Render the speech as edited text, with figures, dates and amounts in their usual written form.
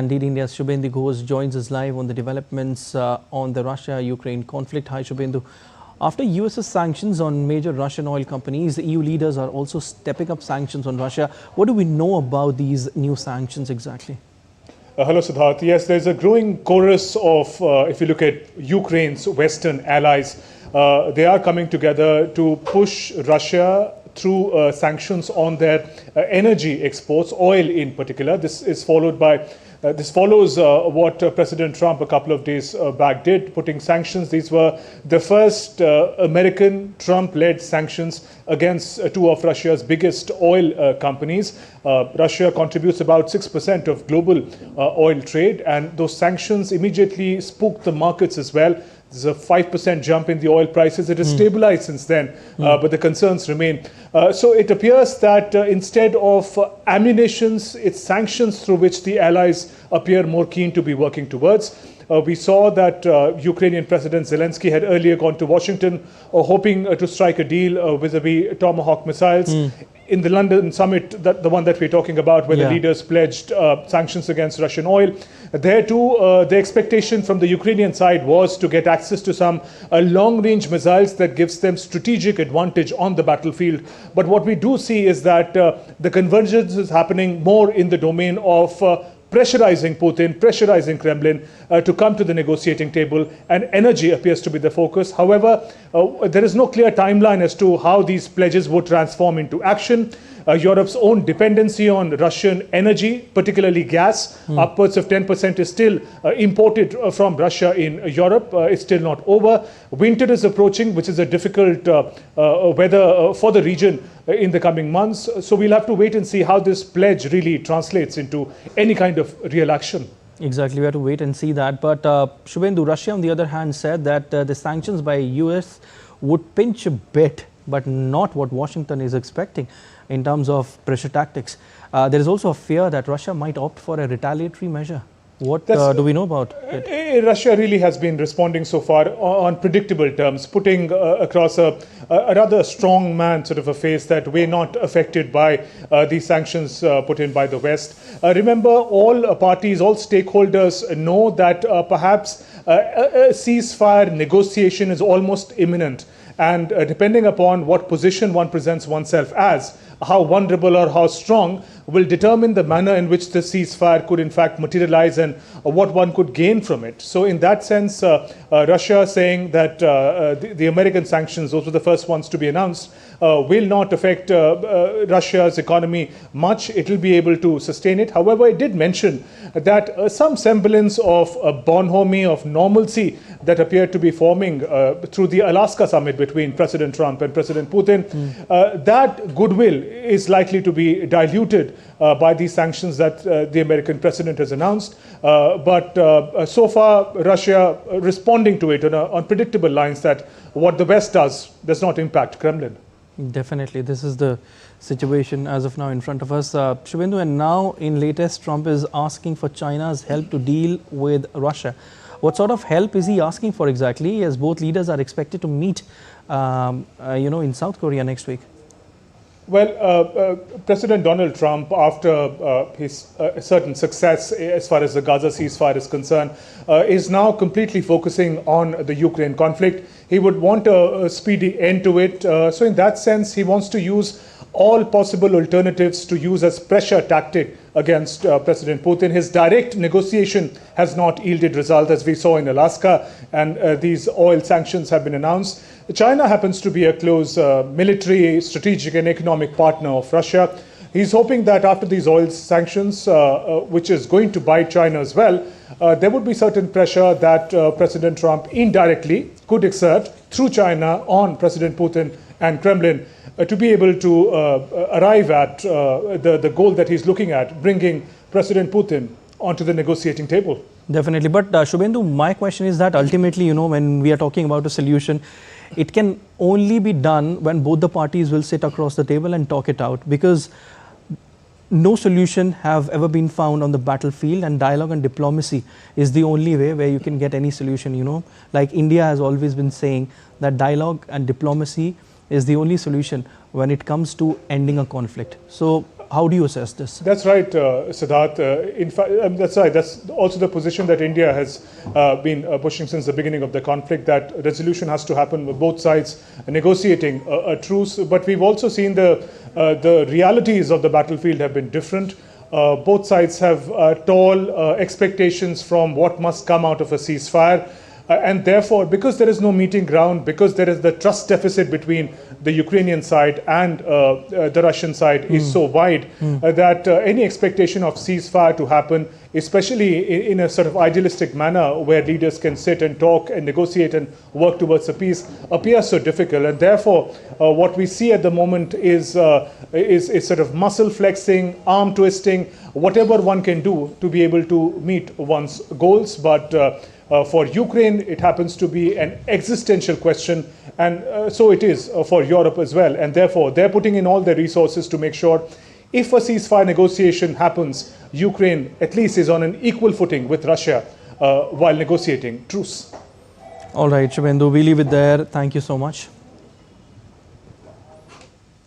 Indeed, India's Shubhendu Ghosh joins us live on the developments on the Russia-Ukraine conflict. Hi, Shubhendu. After US's sanctions on major Russian oil companies, the EU leaders are also stepping up sanctions on Russia. What do we know about these new sanctions exactly? Hello, Siddharth. Yes, there's a growing chorus of, if you look at Ukraine's Western allies, they are coming together to push Russia through sanctions on their energy exports, oil in particular. This follows what President Trump a couple of days back did, putting sanctions. These were the first American Trump-led sanctions against two of Russia's biggest oil companies. Russia contributes about 6% of global oil trade, and those sanctions immediately spooked the markets as well. There's a 5% jump in the oil prices. It has stabilized since then, but the concerns remain. So it appears that instead of ammunitions, it's sanctions through which the allies appear more keen to be working towards. We saw that Ukrainian President Zelensky had earlier gone to Washington hoping to strike a deal vis-a-vis Tomahawk missiles. In the London summit, the one that we're talking about, where the leaders pledged sanctions against Russian oil, there too, the expectation from the Ukrainian side was to get access to some long-range missiles that gives them strategic advantage on the battlefield. But what we do see is that the convergence is happening more in the domain of pressurizing Putin, pressurizing Kremlin to come to the negotiating table, and energy appears to be the focus. However, there is no clear timeline as to how these pledges would transform into action. Europe's own dependency on Russian energy, particularly gas, upwards of 10% is still imported from Russia in Europe. It's still not over. Winter is approaching, which is a difficult weather for the region in the coming months. So we'll have to wait and see how this pledge really translates into any kind of real action. Exactly, we have to wait and see that. But Shubhendu, Russia on the other hand said that the sanctions by US would pinch a bit, but not what Washington is expecting in terms of pressure tactics. There is also a fear that Russia might opt for a retaliatory measure. What do we know about it? Russia really has been responding so far on predictable terms, putting across a rather strong man sort of a face that we're not affected by these sanctions put in by the West. Remember, all parties, all stakeholders know that perhaps a ceasefire negotiation is almost imminent. And depending upon what position one presents oneself as, how vulnerable or how strong will determine the manner in which the ceasefire could in fact materialize and what one could gain from it. So in that sense, Russia saying that the American sanctions, those were the first ones to be announced, will not affect Russia's economy much. It will be able to sustain it. However, it did mention that some semblance of bonhomie, of normalcy that appeared to be forming through the Alaska summit between President Trump and President Putin, that goodwill is likely to be diluted by these sanctions that the American president has announced. But so far, Russia responding to it on predictable lines that what the West does not impact Kremlin. Definitely. This is the situation as of now in front of us. Shubhendu, and now in latest, Trump is asking for China's help to deal with Russia. What sort of help is he asking for exactly, as both leaders are expected to meet in South Korea next week? Well, President Donald Trump, after his certain success as far as the Gaza ceasefire is concerned, is now completely focusing on the Ukraine conflict. He would want a speedy end to it. So in that sense, he wants to use all possible alternatives to use as pressure tactic against President Putin. His direct negotiation has not yielded results, as we saw in Alaska, and these oil sanctions have been announced. China happens to be a close military, strategic and economic partner of Russia. He's hoping that after these oil sanctions, which is going to bite China as well, there would be certain pressure that President Trump indirectly could exert through China on President Putin and Kremlin to be able to arrive at the goal that he's looking at, bringing President Putin onto the negotiating table. Definitely. But Shubhendu, my question is that ultimately, when we are talking about a solution, it can only be done when both the parties will sit across the table and talk it out, because no solution have ever been found on the battlefield, and dialogue and diplomacy is the only way where you can get any solution. Like India has always been saying that dialogue and diplomacy is the only solution when it comes to ending a conflict. So How do you assess this? That's right, Siddharth. In fact, that's right. That's also the position that India has been pushing since the beginning of the conflict, that resolution has to happen with both sides negotiating a truce. But we've also seen the realities of the battlefield have been different. Both sides have tall expectations from what must come out of a ceasefire. And therefore, because there is no meeting ground, because there is the trust deficit between the Ukrainian side and the Russian side is so wide that any expectation of ceasefire to happen, especially in a sort of idealistic manner where leaders can sit and talk and negotiate and work towards a peace, appears so difficult. And therefore, what we see at the moment is sort of muscle flexing, arm twisting, whatever one can do to be able to meet one's goals. But for Ukraine, it happens to be an existential question, and so it is for Europe as well. And therefore, they're putting in all their resources to make sure if a ceasefire negotiation happens, Ukraine at least is on an equal footing with Russia while negotiating truce. All right, Shubhendu, we leave it there. Thank you so much.